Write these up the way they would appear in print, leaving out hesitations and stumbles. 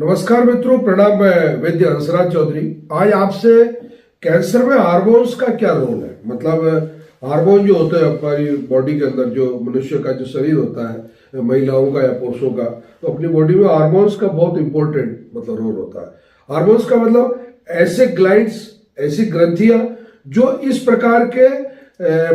नमस्कार मित्रों, प्रणाम। मैं वैद्य हंसराज चौधरी। आज आपसे कैंसर में हार्मोन्स का क्या रोल है, मतलब हार्मोन जो होते हैं हमारी बॉडी के अंदर, जो मनुष्य का जो शरीर होता है, महिलाओं का या पुरुषों का, तो अपनी बॉडी में हार्मोन्स का बहुत इंपॉर्टेंट मतलब रोल होता है। हार्मोन्स का मतलब ऐसे ग्लैंड्स, ऐसी ग्रंथियां जो इस प्रकार के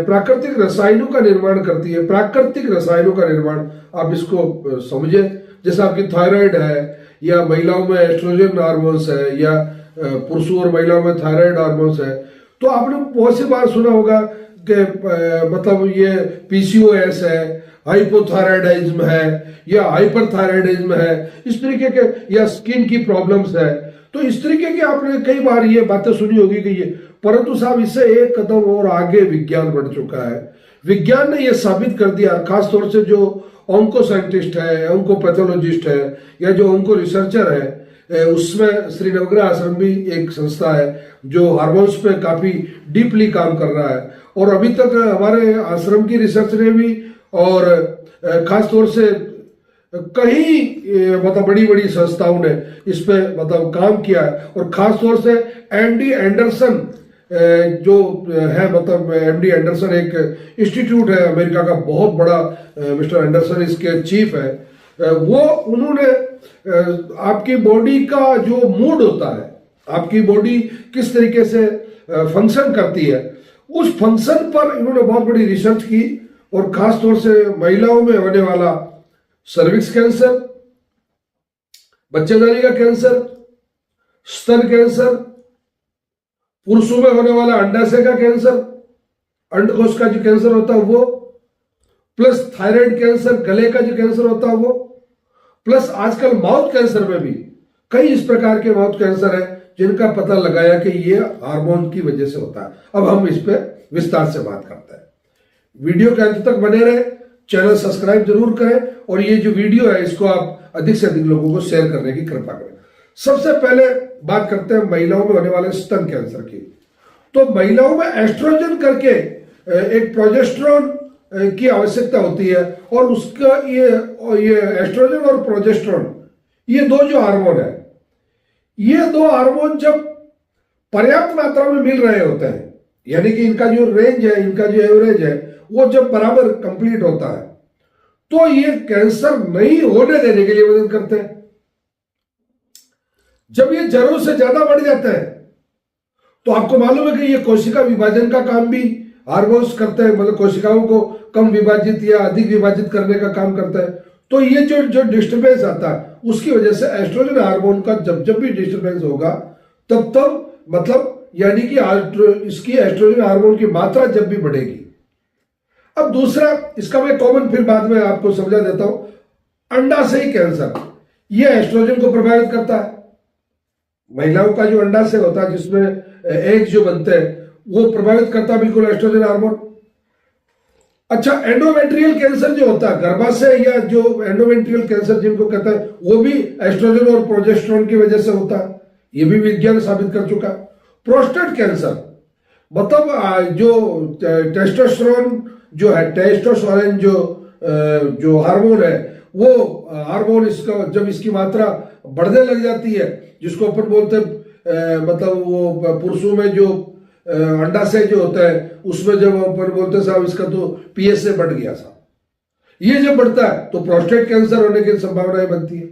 प्राकृतिक रसायनों का निर्माण करती है। प्राकृतिक रसायनों का निर्माण आप इसको समझे, जैसे आपकी थायराइड है, या महिलाओं में एस्ट्रोजन हार्मोन्स है, या पुरुषों और महिलाओं में थायराइड हार्मोन्स है। तो आपने बहुत सी बार सुना होगा कि मतलब ये पीसीओएस है, हाइपोथायराइडिज्म है, या हाइपरथायराइडिज्म है, इस तरीके के, या स्किन की प्रॉब्लम्स है। तो इस तरीके की आपने कई बार ये बातें सुनी होगी कि ये, परंतु साहब इससे एक कदम और आगे विज्ञान बढ़ चुका है। विज्ञान ने यह साबित कर दिया, खासतौर से जो ऑन्को साइंटिस्ट है, ऑन्को पैथोलॉजिस्ट है, या जो ऑन्को रिसर्चर है, उसमें श्री नवग्रह आश्रम भी एक संस्था है जो हार्मोन्स पे काफी डीपली काम कर रहा है। और अभी तक हमारे आश्रम की रिसर्च ने भी, और खासतौर से कई मतलब बड़ी बड़ी संस्थाओं ने इस पे मतलब काम किया है। और खासतौर से एमडी एंडरसन जो है, मतलब एमडी एंडरसन एक इंस्टीट्यूट है अमेरिका का बहुत बड़ा, मिस्टर एंडरसन इसके चीफ है। वो उन्होंने आपकी बॉडी का जो मूड होता है, आपकी बॉडी किस तरीके से फंक्शन करती है, उस फंक्शन पर इन्होंने बहुत बड़ी रिसर्च की। और खासतौर से महिलाओं में होने वाला सर्विक्स कैंसर, बच्चेदानी का कैंसर, स्तन कैंसर, पुरुषों में होने वाला अंडाशय का कैंसर, अंडकोश का जो कैंसर होता है वो, प्लस थायराइड कैंसर, गले का जो कैंसर होता है वो, प्लस आजकल माउथ कैंसर में भी कई इस प्रकार के माउथ कैंसर है जिनका पता लगाया कि ये हार्मोन की वजह से होता है। अब हम इस पे विस्तार से बात करते हैं। वीडियो के अंत तक बने रहे, चैनल सब्सक्राइब जरूर करें, और ये जो वीडियो है इसको आप अधिक से अधिक लोगों को शेयर करने की कृपा करें। सबसे पहले बात करते हैं महिलाओं में होने वाले स्तन कैंसर की। तो महिलाओं में एस्ट्रोजन करके एक प्रोजेस्टेरोन की आवश्यकता होती है, और उसका ये एस्ट्रोजन और प्रोजेस्टेरोन, ये दो जो हार्मोन है, ये दो हार्मोन जब पर्याप्त मात्रा में मिल रहे होते हैं, यानी कि इनका जो रेंज है, इनका जो एवरेज है, वो जब बराबर कंप्लीट होता है, तो ये कैंसर नहीं होने देने के लिए मदद करते हैं। जब ये जरूरत से ज्यादा बढ़ जाता है, तो आपको मालूम है कि ये कोशिका विभाजन का काम भी हार्मोन्स करते हैं, मतलब कोशिकाओं को कम विभाजित या अधिक विभाजित करने का काम करता है। तो ये जो डिस्टर्बेंस आता है, उसकी वजह से एस्ट्रोजन हार्मोन का जब भी डिस्टर्बेंस होगा, तब मतलब यानी कि इसकी एस्ट्रोजन हार्मोन की मात्रा जब भी बढ़ेगी। अब दूसरा, इसका मैं कॉमन फिर बाद में आपको समझा देता हूं, अंडाशय कैंसर, यह एस्ट्रोजन को प्रभावित करता है। महिलाओं का जो अंडाशय होता है, जिसमें एग जो बनते हैं, वो प्रभावित करता है बिल्कुल एस्ट्रोजन हार्मोन। अच्छा, एंडोमेट्रियल कैंसर जो होता है, गर्भाशय या जो एंडोमेट्रियल कैंसर जिनको कहता है, वो भी एस्ट्रोजन और प्रोजेस्टेरोन की वजह से होता है। ये भी विज्ञान साबित कर चुका। प्रोस्टेट कैंसर, मतलब जो टेस्टोस्टेरोन जो है, टेस्टोस्टेरोन जो हार्मोन है, वो हार्मोन इसका जब इसकी मात्रा बढ़ने लग जाती है, जिसको अपन बोलते हैं मतलब वो पुरुषों में जो अंडाशय जो होता है, उसमें जब अपन बोलते हैं साहब इसका तो पीएसए बढ़ गया साहब, ये जब बढ़ता है तो प्रोस्टेट कैंसर होने की संभावनाएं बनती है।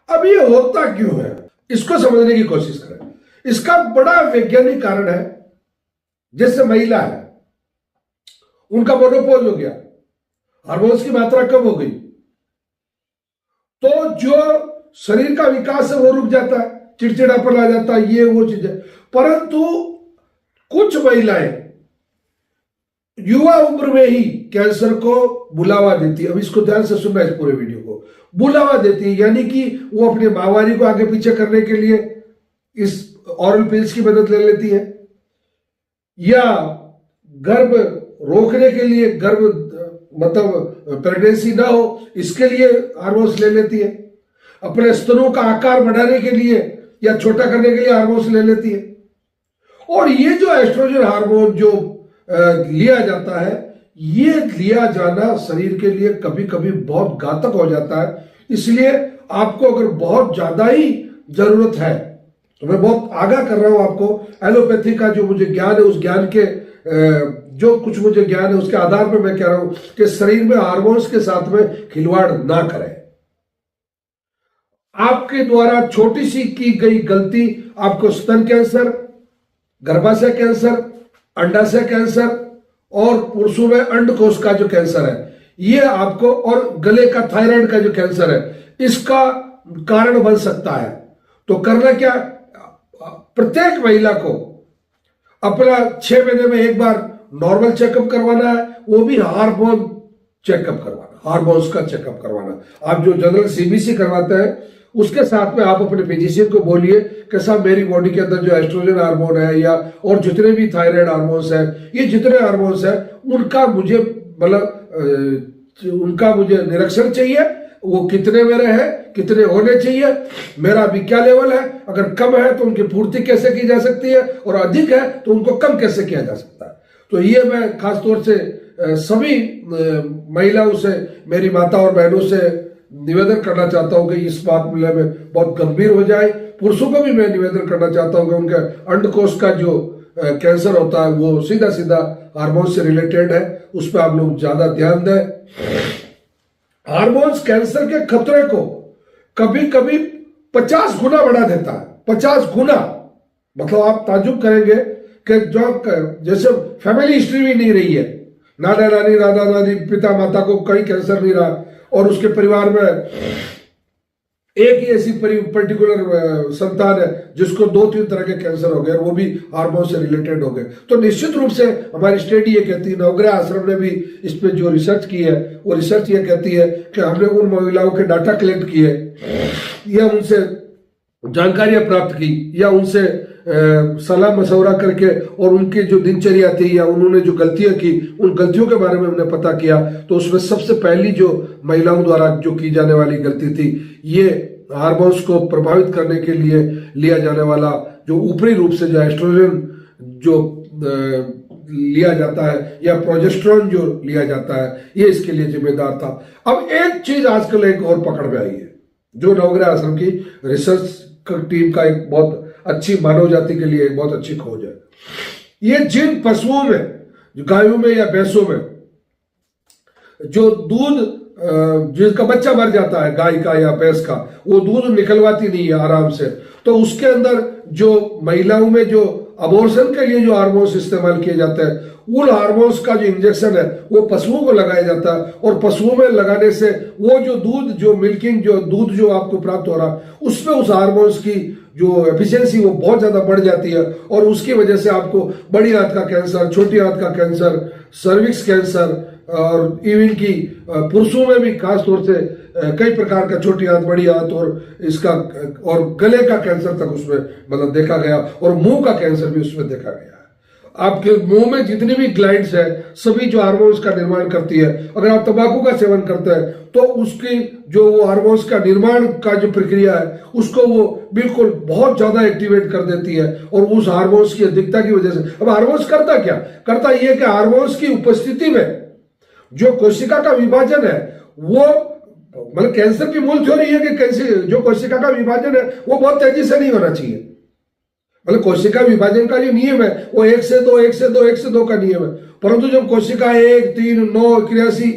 अब ये होता क्यों है, इसको समझने की कोशिश करें। इसका बड़ा वैज्ञानिक कारण है। जैसे महिला है, उनका मोनोपोज हो गया, हार्मोन्स की मात्रा कम हो गई, तो जो शरीर का विकास है वो रुक जाता है, चिड़चिड़ापन आ जाता है, ये वो चीजें। परंतु कुछ महिलाएं युवा उम्र में ही कैंसर को बुलावा देती है। अब इसको ध्यान से सुनना, इस पूरे वीडियो को बुलावा देती है, यानी कि वो अपनी माहवारी को आगे पीछे करने के लिए इस ऑरल पिल्स की मदद ले लेती है, या गर्भ रोकने के लिए, गर्भ मतलब प्रेगनेंसी ना हो इसके लिए हार्मोन्स ले लेती है, अपने स्तनों का आकार बढ़ाने के लिए या छोटा करने के लिए हार्मोन्स ले लेती है। और ये जो एस्ट्रोजन हार्मोन जो लिया जाता है, ये लिया जाना शरीर के लिए कभी कभी बहुत घातक हो जाता है, इसलिए आपको अगर बहुत ज्यादा ही जरूरत है तो मैं बहुत आगाह कर रहा हूं आपको, एलोपैथी का जो मुझे ज्ञान है उस ज्ञान के जो कुछ मुझे ज्ञान है उसके आधार पर मैं कह रहा हूं कि शरीर में हार्मोन्स के साथ में खिलवाड़ ना करें। आपके द्वारा छोटी सी की गई गलती आपको स्तन कैंसर, गर्भाशय कैंसर, अंडाशय कैंसर और पुरुषों में अंडकोश का जो कैंसर है ये आपको, और गले का थायराइड का जो कैंसर है इसका कारण बन सकता है। तो करना क्या, प्रत्येक महिला को अपना 6 महीने में एक बार नॉर्मल चेकअप करवाना है, वो भी हार्मोन चेकअप करवाना, हार्मोन्स का चेकअप करवाना। आप जो जनरल सीबीसी करवाते हैं उसके साथ में आप अपने फिजिशियन को बोलिए कि साहब मेरी बॉडी के अंदर जो एस्ट्रोजन हार्मोन है या और जितने भी थायराइड हार्मोन्स है, ये जितने हार्मोन्स है उनका मुझे उनका मुझे निरीक्षण चाहिए, वो कितने मेरे हैं, कितने होने चाहिए, मेरा अभी क्या लेवल है, अगर कम है तो उनकी पूर्ति कैसे की जा सकती है और अधिक है तो उनको कम कैसे किया जा सकता है। तो ये मैं खासतौर से सभी महिलाओं से, मेरी माता और बहनों से निवेदन करना चाहता हूं कि इस बात में बहुत गंभीर हो जाए। पुरुषों को भी मैं निवेदन करना चाहता हूं कि उनके अंडकोश का जो कैंसर होता है वो सीधा सीधा हार्मोन से रिलेटेड है, उस पर आप लोग ज्यादा ध्यान दें। हार्मोन्स कैंसर के खतरे को कभी कभी 50 गुना बढ़ा देता है, 50 गुना। मतलब आप ताजुब करेंगे कि जो जैसे फैमिली हिस्ट्री भी नहीं रही है, नाना नानी, दादा दादी, पिता माता को कहीं कैंसर नहीं रहा और उसके परिवार में एक ही ऐसी पर्टिकुलर संतान है जिसको 2-3 तरह के कैंसर हो गए और वो भी हार्मोन से रिलेटेड हो गए। तो निश्चित रूप से हमारी स्टडी ये कहती है, नवग्रह आश्रम ने भी इस पे जो रिसर्च की है वो रिसर्च ये कहती है कि हमने उन महिलाओं के डाटा कलेक्ट किए या उनसे जानकारियां प्राप्त की या उनसे सलाह मशवरा करके और उनकी जो दिनचर्या थी या उन्होंने जो गलतियां की उन गलतियों के बारे में हमने पता किया। तो उसमें सबसे पहली जो महिलाओं द्वारा जो की जाने वाली गलती थी ये हार्मोन्स को प्रभावित करने के लिए लिया जाने वाला जो ऊपरी रूप से जो एस्ट्रोजन जो लिया जाता है या प्रोजेस्टेरोन जो लिया जाता है, ये इसके लिए जिम्मेदार था। अब एक चीज आजकल एक और पकड़ में आई है जो नवग्रह आश्रम की रिसर्च टीम का एक बहुत अच्छी, मानव जाति के लिए एक बहुत अच्छी खोज है। ये जिन पशुओं में, गायों में या भैंसों में जो दूध जिसका बच्चा मर जाता है, गाय का या भैंस का, वो दूध निकलवाती नहीं है आराम से, तो उसके अंदर जो महिलाओं में जो अबॉर्शन के लिए जो हार्मोन्स इस्तेमाल किए जाते हैं उन हार्मोन्स का जो इंजेक्शन है वो पशुओं को लगाया जाता है और पशुओं में लगाने से वो जो दूध, जो मिल्किंग, जो दूध जो आपको प्राप्त हो रहा उसमें उस हार्मोन्स की जो एफिशिएंसी वो बहुत ज्यादा बढ़ जाती है और उसकी वजह से आपको बड़ी आंत का कैंसर, छोटी आंत का कैंसर, सर्विक्स कैंसर और इवन की पुरुषों में भी खास तौर से कई प्रकार का छोटी आंत, बड़ी आंत और इसका और गले का कैंसर तक उसमें मतलब देखा गया और मुंह का कैंसर भी उसमें देखा गया। आपके मुंह में जितनी भी ग्लैंड्स है सभी जो हार्मोन्स का निर्माण करती है, अगर आप तंबाकू का सेवन करते हैं तो उसकी जो वो हार्मोन्स का निर्माण का जो प्रक्रिया है उसको वो बिल्कुल बहुत ज्यादा एक्टिवेट कर देती है और उस हार्मोन्स की अधिकता की वजह से। अब हार्मोन्स करता क्या, करता ये कि हार्मोन्स की उपस्थिति में जो कोशिका का विभाजन है वो, मतलब कैंसर की मूल थ्योरी है कि कैंसर जो कोशिका का विभाजन है वो बहुत तेजी से नहीं होना चाहिए। मतलब कोशिका विभाजन का जो नियम है वो 1 से 2, 1 से 2, 1 से 2 का नियम है, परंतु जब कोशिका 1, 3, 9, 81,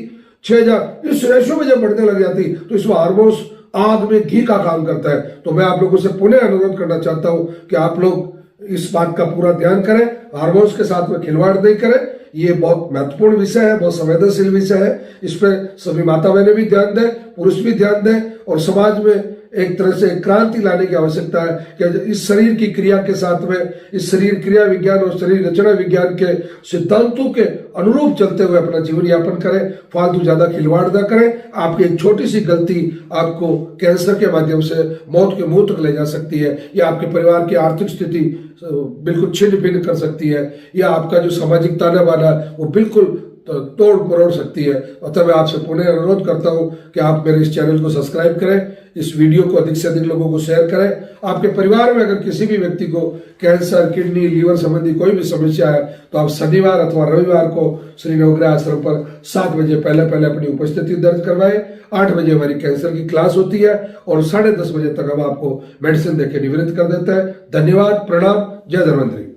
6000 इस रेशो में जब बढ़ने लग जाती तो इसमें हार्मोन्स आग में घी का काम करता है। तो मैं आप लोगों से पुनः अनुरोध करना चाहता हूं कि आप लोग इस बात का पूरा ध्यान करें, हार्मोन्स के साथ में खिलवाड़ नहीं करें। ये बहुत महत्वपूर्ण विषय है, बहुत संवेदनशील विषय है, इस पर सभी माता बहनें भी ध्यान दें, पुरुष भी ध्यान दें और समाज में एक तरह से क्रांति लाने की आवश्यकता है कि इस शरीर की क्रिया के साथ में इस शरीर क्रिया विज्ञान और शरीर रचना विज्ञान के सिद्धांतों के अनुरूप चलते हुए अपना जीवन यापन करें, फालतू ज्यादा खिलवाड़ न करें। आपकी एक छोटी सी गलती आपको कैंसर के माध्यम से मौत के मुंह तक ले जा सकती है या आपके परिवार की आर्थिक स्थिति बिल्कुल छिन्न भिन्न कर सकती है या आपका जो सामाजिक ताना बाना वो बिल्कुल तो तोड़ मरोड़ सकती है। अतः मैं आपसे पुनः अनुरोध करता हूं कि आप मेरे इस चैनल को सब्सक्राइब करें, इस वीडियो को अधिक से अधिक लोगों को शेयर करें। आपके परिवार में अगर किसी भी व्यक्ति को कैंसर, किडनी, लीवर संबंधी कोई भी समस्या है तो आप शनिवार अथवा रविवार को श्री नवग्रह आश्रम पर 7 बजे पहले अपनी उपस्थिति दर्ज करवाएं। 8 बजे हमारी कैंसर की क्लास होती है और 10:30 बजे तक हम आपको मेडिसिन देके निवृत्त कर देते हैं। धन्यवाद, प्रणाम, जय धन्वंतरी।